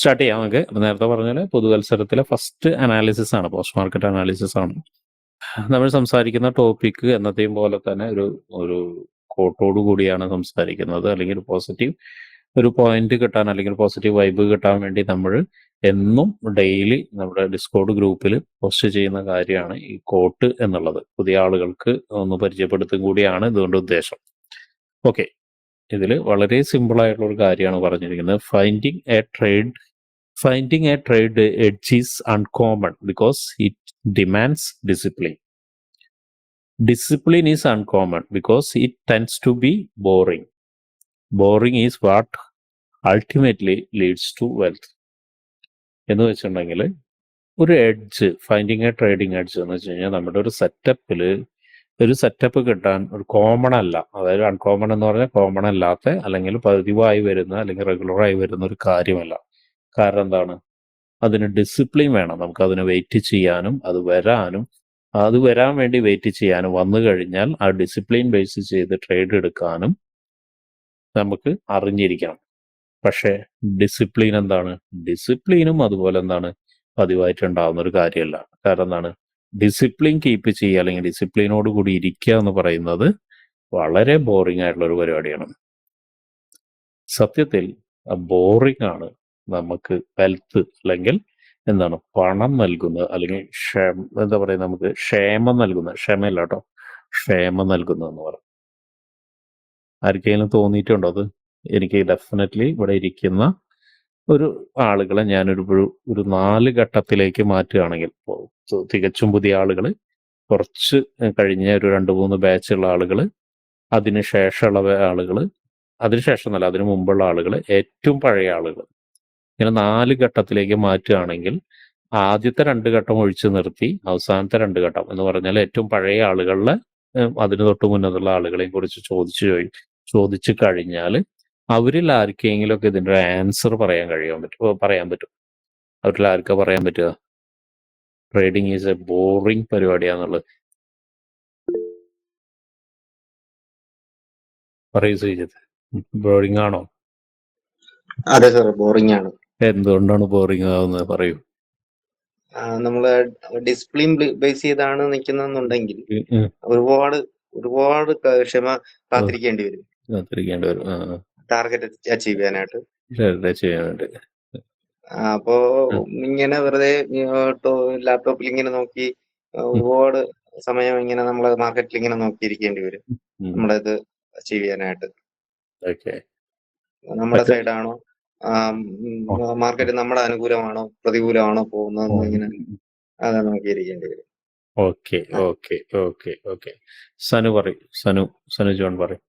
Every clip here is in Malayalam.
സ്റ്റാർട്ട് ചെയ്യാം നമുക്ക്. അപ്പം നേരത്തെ പറഞ്ഞാൽ പൊതുവത്സരത്തിലെ ഫസ്റ്റ് അനാലിസിസ് ആണ്, പോസ്റ്റ് മാർക്കറ്റ് അനാലിസിസ് ആണ്. നമ്മൾ സംസാരിക്കുന്ന ടോപ്പിക്ക് എന്നത്തെയും പോലെ തന്നെ ഒരു കോട്ടോടു കൂടിയാണ് സംസാരിക്കുന്നത്. അല്ലെങ്കിൽ ഒരു പോയിന്റ് കിട്ടാൻ അല്ലെങ്കിൽ പോസിറ്റീവ് വൈബ് കിട്ടാൻ വേണ്ടി നമ്മൾ എന്നും ഡെയിലി നമ്മുടെ ഡിസ്കോർഡ് ഗ്രൂപ്പിൽ പോസ്റ്റ് ചെയ്യുന്ന കാര്യമാണ് ഈ കോട്ട് എന്നുള്ളത്. പുതിയ ആളുകൾക്ക് ഒന്ന് പരിചയപ്പെടുത്തും കൂടിയാണ് ഇതുകൊണ്ട് ഉദ്ദേശം. ഓക്കെ, ഇതിൽ വളരെ സിമ്പിൾ ആയിട്ടുള്ള ഒരു കാര്യമാണ് പറഞ്ഞിരിക്കുന്നത്. Finding A trade edge is uncommon because it demands discipline. Discipline is uncommon because it tends to be boring. Boring is what ultimately leads to wealth. എന്ന് വെച്ചിട്ടുണ്ടെങ്കിൽ ഒരു edge, finding A trading edge എന്ന് വെച്ച് കഴിഞ്ഞാൽ നമ്മുടെ ഒരു സെറ്റപ്പ് കിട്ടാൻ ഒരു കോമൺ അല്ല, അതായത് അൺകോമൺ എന്ന് പറഞ്ഞാൽ കോമൺ അല്ലാത്ത അല്ലെങ്കിൽ പതിവായി വരുന്ന അല്ലെങ്കിൽ റെഗുലറായി വരുന്ന ഒരു കാര്യമല്ല. കാരണം എന്താണ്? അതിന് ഡിസിപ്ലിൻ വേണം. നമുക്ക് അതിന് വെയിറ്റ് ചെയ്യാനും അത് വരാൻ വേണ്ടി വെയിറ്റ് ചെയ്യാനും വന്നു കഴിഞ്ഞാൽ ആ ഡിസിപ്ലിൻ ബേസ് ചെയ്ത് ട്രേഡ് എടുക്കാനും നമുക്ക് അറിഞ്ഞിരിക്കണം. പക്ഷേ ഡിസിപ്ലിൻ എന്താണ്? ഡിസിപ്ലിനും അതുപോലെ എന്താണ് പതിവായിട്ടുണ്ടാവുന്ന ഒരു കാര്യമല്ല. കാരണം എന്താണ്? ഡിസിപ്ലിൻ കീപ്പ് ചെയ്യുക അല്ലെങ്കിൽ ഡിസിപ്ലിനോട് കൂടി ഇരിക്കുക എന്ന് പറയുന്നത് വളരെ ബോറിംഗ് ആയിട്ടുള്ള ഒരു പരിപാടിയാണ്. സത്യത്തിൽ ബോറിംഗ് ആണ് നമുക്ക് വെൽത്ത് അല്ലെങ്കിൽ എന്താണ് പണം നൽകുന്നത്, അല്ലെങ്കിൽ എന്താ പറയുക, നമുക്ക് ക്ഷേമം നൽകുന്നത്. ക്ഷമയല്ല കേട്ടോ, ക്ഷേമം നൽകുന്നതെന്ന് പറയും. ആർക്കെങ്കിലും തോന്നിയിട്ടുണ്ടോ അത്? എനിക്ക് ഡെഫിനറ്റ്ലി ഇവിടെ ഇരിക്കുന്ന ഒരു ആളുകളെ ഞാനൊരു 4 ഘട്ടത്തിലേക്ക് മാറ്റുകയാണെങ്കിൽ, തികച്ചും പുതിയ ആളുകൾ, കുറച്ച് കഴിഞ്ഞ ഒരു 2-3 ബാച്ചുള്ള ആളുകൾ, അതിനുശേഷമുള്ള ആളുകൾ, അതിനുശേഷം അതിനു മുമ്പുള്ള ആളുകൾ, ഏറ്റവും പഴയ ആളുകൾ, ഇങ്ങനെ 4 ഘട്ടത്തിലേക്ക് മാറ്റുകയാണെങ്കിൽ ആദ്യത്തെ 2 ഘട്ടം ഒഴിച്ചു നിർത്തി അവസാനത്തെ 2 ഘട്ടം എന്ന് പറഞ്ഞാൽ ഏറ്റവും പഴയ ആളുകളിലെ അതിന് തൊട്ട് മുന്നത്തുള്ള ആളുകളെയും കുറിച്ച് ചോദിച്ചു കഴിഞ്ഞാൽ അവരിൽ ആർക്കെങ്കിലും ഒക്കെ ഇതിൻ്റെ ആൻസർ പറയാൻ പറ്റും. അവരിൽ ആർക്കാ പറയാൻ പറ്റുക ട്രേഡിങ് ഈസ് എ ബോറിംഗ് പരിപാടിയാന്നുള്ളത്? പറയൂ ശ്രീജിത്ത്, ബോറിംഗ് ആണോ? അതെ സാർ, ബോറിംഗ് ആണ്. എന്തുകൊണ്ടാണ് ബോറിംഗ് ആവുന്നത്? പറയൂ. നമ്മള് ഡിസിപ്ലിൻ ബേസ് ചെയ്താണ് നിൽക്കുന്നുണ്ടെങ്കിൽ ഒരുപാട് ക്ഷമ കാത്തിരിക്കേണ്ടി വരും ടാർഗറ്റ് അച്ചീവ് ചെയ്യാനായിട്ട്. അപ്പോ ഇങ്ങനെ വെറുതെ ലാപ്ടോപ്പിൽ ഇങ്ങനെ നോക്കി ഒരുപാട് സമയം ഇങ്ങനെ നമ്മള് മാർക്കറ്റിൽ ഇങ്ങനെ നോക്കിയിരിക്കേണ്ടി വരും നമ്മുടെ ഇത് അച്ചീവ് ചെയ്യാനായിട്ട്. നമ്മുടെ സൈഡാണോ മാർക്കറ്റ് നമ്മുടെ അനുകൂലമാണോ പ്രതികൂലമാണോ പോകുന്നതെന്ന് ഇങ്ങനെ അത് നോക്കിയിരിക്കേണ്ടി വരും. ഓക്കെ. സനു ജോൺ പറയും.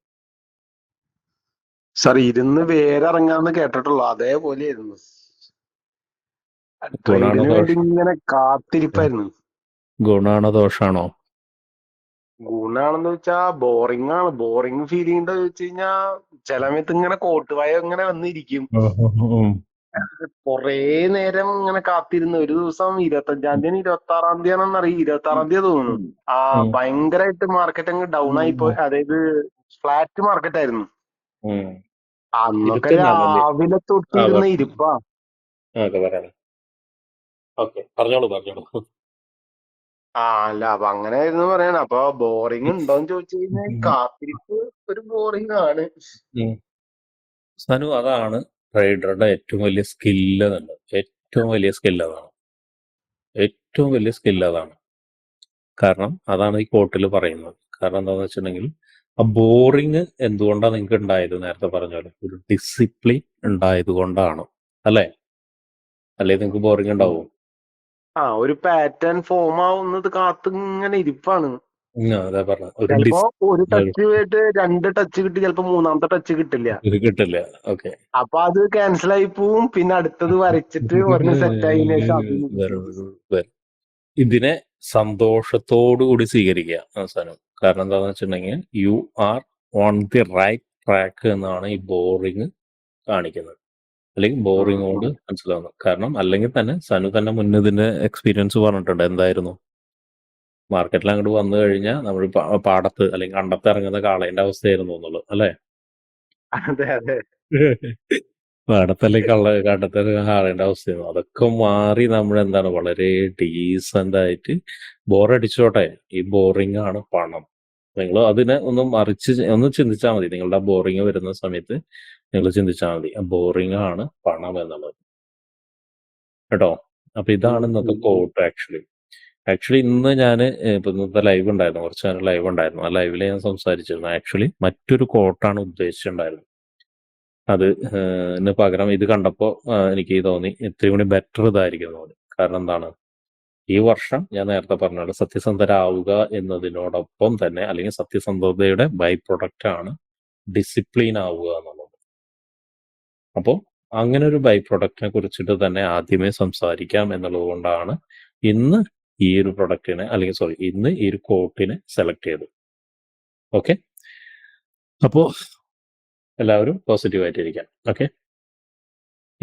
സാർ, ഇരുന്ന് വേരിറങ്ങാന്ന് കേട്ടിട്ടുള്ളൂ, അതേപോലെയായിരുന്നു. ട്രേഡിന് വേണ്ടി ഇങ്ങനെ കാത്തിരിപ്പായിരുന്നു. ഗുണാണോ ദോഷാണോ? ഗുണാണെന്ന് വെച്ചാ ബോറിംഗ് ആണ്. ബോറിംഗ് ഫീലിംഗ് വെച്ച് കഴിഞ്ഞാ ചില സമയത്ത് ഇങ്ങനെ കോട്ടുവായ ഇങ്ങനെ വന്നിരിക്കും. കൊറേ നേരം ഇങ്ങനെ കാത്തിരുന്നു. ഒരു ദിവസം 25-ാം തീയതി 26-ാം തീയതിയാണെന്നറിയാം, 26-ാം തീയതി തോന്നുന്നു. ഭയങ്കരമായിട്ട് മാർക്കറ്റ് അങ്ങ് ഡൗൺ ആയിപ്പോയി. അതായത് ഫ്ലാറ്റ് മാർക്കറ്റ് ആയിരുന്നു. അന്നൊക്കെ രാവിലെ തൊട്ടിരുന്ന ഇരിപ്പാ. അല്ല, അപ്പൊ അങ്ങനെ ആയിരുന്നു പറയണ. അപ്പൊ ബോറിംഗ് ഉണ്ടോന്ന് ചോദിച്ചു കഴിഞ്ഞാൽ കാത്തിരിപ്പ് ഒരു ബോറിംഗ് ആണ്. സനു, അതാണ് ട്രേഡറുടെ ഏറ്റവും വലിയ സ്കില്ല്. ഏറ്റവും വലിയ സ്കില്ല് അതാണ്. കാരണം അതാണ് ഈ കോട്ടിൽ പറയുന്നത്. കാരണം എന്താണെന്ന് വെച്ചിട്ടുണ്ടെങ്കിൽ ആ ബോറിങ് എന്തുകൊണ്ടാണ് നിങ്ങൾക്ക് ഉണ്ടായത്? നേരത്തെ പറഞ്ഞ പോലെ ഒരു ഡിസിപ്ലിൻ ഉണ്ടായത് കൊണ്ടാണ്, അല്ലേ നിങ്ങൾക്ക് ബോറിങ് ഉണ്ടാവും? ഒരു പാറ്റേൺ ഫോം ആവുന്നത് കാത്ത് ഇങ്ങനെ ഇരിപ്പാണ്. അതാ പറഞ്ഞ ചിലപ്പോ ഒരു ടച്ച് ആയിട്ട് 2 ടച്ച് കിട്ടി, ചിലപ്പോ 3-ാമത്തെ ടച്ച് കിട്ടില്ല. അപ്പൊ അത് ക്യാൻസൽ ആയി പോവും. പിന്നെ അടുത്തത് വരച്ചിട്ട് ഒരെണ്ണം സെറ്റ് ആയതിനു ശേഷം ഇതിനെ സന്തോഷത്തോടു കൂടി സ്വീകരിക്കുക അവസാനം. കാരണം എന്താന്ന് വെച്ചിട്ടുണ്ടെങ്കിൽ you are on the right track എന്നാണ് ഈ ബോറിങ് കാണിക്കുന്നത്, അല്ലെങ്കിൽ ബോറിങ്ങോട് മനസ്സിലാവുന്നത്. കാരണം അല്ലെങ്കിൽ തന്നെ സനു തന്നെ മുന്നേ ഇതിന്റെ എക്സ്പീരിയൻസ് പറഞ്ഞിട്ടുണ്ട്. എന്തായിരുന്നു? മാർക്കറ്റിൽ അങ്ങോട്ട് വന്നു കഴിഞ്ഞാൽ നമ്മൾ പാടത്ത് അല്ലെങ്കിൽ കണ്ടത്ത് ഇറങ്ങുന്ന കാളേന്റെ അവസ്ഥയായിരുന്നു എന്നുള്ളത്, അല്ലേ? അതെ. പാടത്തല്ലേ കണ്ടത്തല് ആളേണ്ട അവസ്ഥയാണ്. അതൊക്കെ മാറി നമ്മളെന്താണ് വളരെ ഡീസന്റ് ആയിട്ട് ബോറടിച്ചോട്ടെ. ഈ ബോറിംഗ് ആണ് പണം. നിങ്ങൾ അതിനെ ഒന്ന് മറിച്ച് ഒന്ന് ചിന്തിച്ചാൽ മതി. നിങ്ങളുടെ ആ ബോറിംഗ് വരുന്ന സമയത്ത് നിങ്ങൾ ചിന്തിച്ചാൽ മതി. ബോറിംഗ് ആണ് പണം എന്നുള്ളത് കേട്ടോ. അപ്പൊ ഇതാണ് ഇന്നത്തെ കോട്ട്. ആക്ച്വലി ഇന്ന് ഞാൻ ഇപ്പൊ ഇന്നത്തെ ലൈവ് ഉണ്ടായിരുന്നു, കുറച്ച് നേരം ലൈവ് ഉണ്ടായിരുന്നു. ആ ലൈവിൽ ഞാൻ സംസാരിച്ചിരുന്നു. ആക്ച്വലി മറ്റൊരു കോട്ടാണ് ഉദ്ദേശിച്ചിട്ടുണ്ടായിരുന്നത്. അത് ഇന്ന് പകരം ഇത് കണ്ടപ്പോൾ എനിക്ക് തോന്നി ഇത്തിരി കൂടി ബെറ്റർ ഇതായിരിക്കും തോന്നി. കാരണം എന്താണ്, ഈ വർഷം ഞാൻ നേരത്തെ പറഞ്ഞത് സത്യസന്ധരാവുക എന്നതിനോടൊപ്പം തന്നെ, അല്ലെങ്കിൽ സത്യസന്ധതയുടെ ബൈ പ്രൊഡക്റ്റ് ആണ് ഡിസിപ്ലിൻ ആവുക എന്നുള്ളത്. അപ്പോൾ അങ്ങനെ ഒരു ബൈ പ്രൊഡക്റ്റിനെ കുറിച്ചിട്ട് തന്നെ ആദ്യമേ സംസാരിക്കാം എന്നുള്ളത് കൊണ്ടാണ് ഇന്ന് ഈ ഒരു പ്രൊഡക്റ്റിനെ, അല്ലെങ്കിൽ ഇന്ന് ഈ ഒരു കോട്ടിനെ സെലക്ട് ചെയ്തത്. ഓക്കെ, അപ്പോൾ എല്ലാവരും പോസിറ്റീവായിട്ടിരിക്കാം. ഓക്കെ,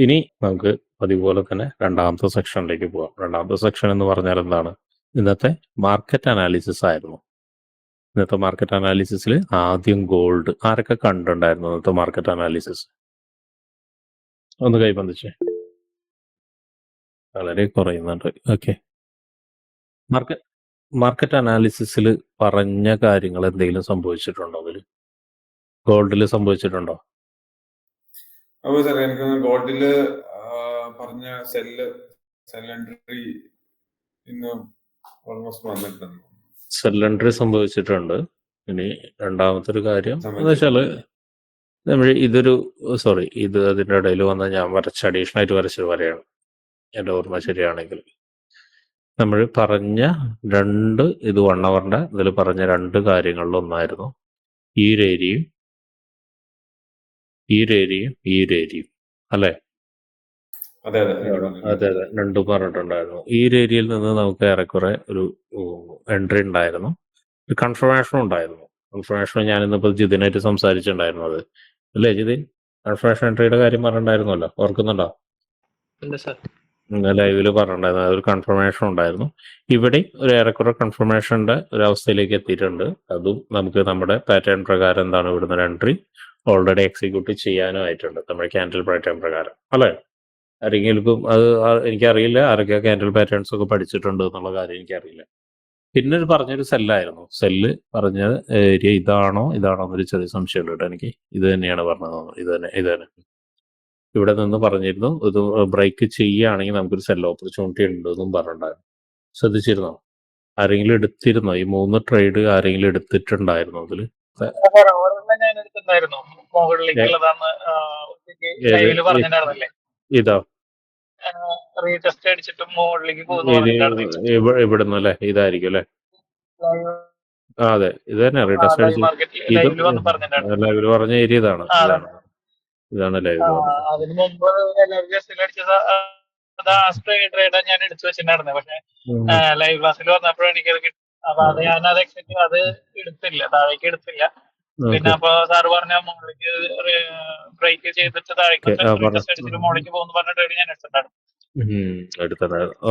ഇനി നമുക്ക് അതുപോലെ തന്നെ രണ്ടാമത്തെ സെക്ഷനിലേക്ക് പോകാം. രണ്ടാമത്തെ സെക്ഷൻ എന്ന് പറഞ്ഞാൽ എന്താണ്? ഇന്നത്തെ മാർക്കറ്റ് അനാലിസിസ് ആയിരുന്നു. ഇന്നത്തെ മാർക്കറ്റ് അനാലിസിസിൽ ആദ്യം ഗോൾഡ്. ആരൊക്കെ കണ്ടിട്ടുണ്ടായിരുന്നു ഇന്നത്തെ മാർക്കറ്റ് അനാലിസിസ്? ഒന്ന് കൈബന്ധിച്ചേ. വളരെ കുറയുന്നുണ്ട്. ഓക്കെ, മാർക്കറ്റ് അനാലിസിസിൽ പറഞ്ഞ കാര്യങ്ങൾ എന്തെങ്കിലും സംഭവിച്ചിട്ടുണ്ടോ? അതിൽ ഗോൾഡിൽ സംഭവിച്ചിട്ടുണ്ടോ? അപ്പോൾ സാർ എനിക്ക് ഗോൾഡില് പറഞ്ഞ സെൽ എൻട്രി ഇന്ന് ഓൾമോസ്റ്റ് വന്നിട്ടുണ്ട്. സെൽ എൻട്രി സംഭവിച്ചിട്ടുണ്ട്. ഇനി രണ്ടാമത്തെ ഒരു കാര്യം എന്ന് വെച്ചാൽ നമ്മൾ ഇത് അതിൻ്റെ ഇടയിൽ വന്ന ഞാൻ അഡീഷണൽ ആയിട്ട് വരച്ചൊരു വരയാണ്, എൻ്റെ ഓർമ്മ ശരിയാണെങ്കിൽ. നമ്മൾ പറഞ്ഞ ഇത് 1 ഹവറിൻ്റെ ഇതിൽ പറഞ്ഞ 2 കാര്യങ്ങളിലൊന്നായിരുന്നു ഈ ഒരു ഏരിയയും അല്ലേ? അതെ, രണ്ടും പറഞ്ഞിട്ടുണ്ടായിരുന്നു. ഈ ഒരു ഏരിയയിൽ നിന്ന് നമുക്ക് ഏറെക്കുറെ ഒരു എൻട്രി ഉണ്ടായിരുന്നു, ഒരു കൺഫർമേഷനും ഉണ്ടായിരുന്നു. കൺഫർമേഷൻ ഞാനിന്നിപ്പോൾ ജിതിനായിട്ട് സംസാരിച്ചിട്ടുണ്ടായിരുന്നത് അല്ലേ ജിതിൻ? കൺഫർമേഷൻ എൻട്രിയുടെ കാര്യം പറഞ്ഞിട്ടുണ്ടായിരുന്നല്ലോ, ഓർക്കുന്നുണ്ടോ? ലൈവില് പറഞ്ഞിട്ടുണ്ടായിരുന്നു. അതൊരു കൺഫർമേഷൻ ഉണ്ടായിരുന്നു. ഇവിടെ ഒരു ഏറെക്കുറെ കൺഫർമേഷന്റെ ഒരു അവസ്ഥയിലേക്ക് എത്തിയിട്ടുണ്ട്. അതും നമുക്ക് നമ്മുടെ പാറ്റേൺ പ്രകാരം എന്താണ് ഇവിടുന്ന് ഒരു എൻട്രി ഓൾറെഡി എക്സിക്യൂട്ട് ചെയ്യാനും ആയിട്ടുണ്ട്, നമ്മുടെ ക്യാൻഡിൽ പാറ്റേൺ പ്രകാരം അല്ലേ? ആരെങ്കിലും അത് എനിക്കറിയില്ല, ആരൊക്കെ ക്യാൻഡിൽ പാറ്റേൺസ് ഒക്കെ പഠിച്ചിട്ടുണ്ട് എന്നുള്ള കാര്യം എനിക്കറിയില്ല. പിന്നെ പറഞ്ഞൊരു സെല്ലായിരുന്നു. സെല്ല് പറഞ്ഞ ഏരിയ ഇതാണോ എന്നൊരു ചെറിയ സംശയമുണ്ട് കേട്ടോ എനിക്ക്. ഇത് തന്നെയാണ് പറഞ്ഞത്. ഇത് തന്നെ ഇവിടെ നിന്ന് പറഞ്ഞിരുന്നു, ഇത് ബ്രേക്ക് ചെയ്യുകയാണെങ്കിൽ നമുക്കൊരു സെൽ ഓപ്പർച്യൂണിറ്റി ഉണ്ടെന്നും പറഞ്ഞിട്ടുണ്ടായിരുന്നു. ശ്രദ്ധിച്ചിരുന്നോ? ആരെങ്കിലും എടുത്തിരുന്നോ? ഈ 3 ട്രേഡ് ആരെങ്കിലും എടുത്തിട്ടുണ്ടായിരുന്നോ അതിൽ? ഇതോ ഇവിടുന്ന് അല്ലേ? ഇതായിരിക്കും അല്ലേ? അതെ, ഇത് തന്നെ റീടെസ്റ്റ് അടിച്ച് ലൈവില് പറഞ്ഞ ഏരിയ ഇതാണ് ലൈവില് അതിന് മുമ്പ് ഞാൻ എടുത്തു വെച്ചിട്ടുണ്ടായിരുന്നത്. പക്ഷെ ലൈവ് ക്ലാസ്സിൽ വന്നപ്പോഴാണ് എനിക്കത് കിട്ടും. അപ്പൊ അത് ഞാനത് അത് എടുത്തില്ല, താഴേക്ക് എടുത്തില്ല. പിന്നെ അപ്പൊ സാറ് പറഞ്ഞ മോളിലേക്ക് ബ്രേക്ക് ചെയ്തിട്ട് താഴേക്ക് അടിച്ചിട്ട് മോളിലേക്ക് പോകുന്നു പറഞ്ഞിട്ട് ഞാൻ എടുത്തിട്ടുണ്ടായിരുന്നു.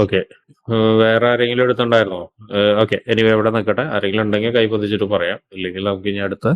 ഓക്കെ, വേറെ ആരെങ്കിലും എടുത്തിട്ടുണ്ടായിരുന്നോ? ഓക്കെ, എനിവേ ഇവിടെ നിൽക്കട്ടെ. ആരെങ്കിലും ഉണ്ടെങ്കിൽ കൈ പൊതിച്ചിട്ട് പറയാം, ഇല്ലെങ്കിൽ നമുക്ക് ഇനി അടുത്ത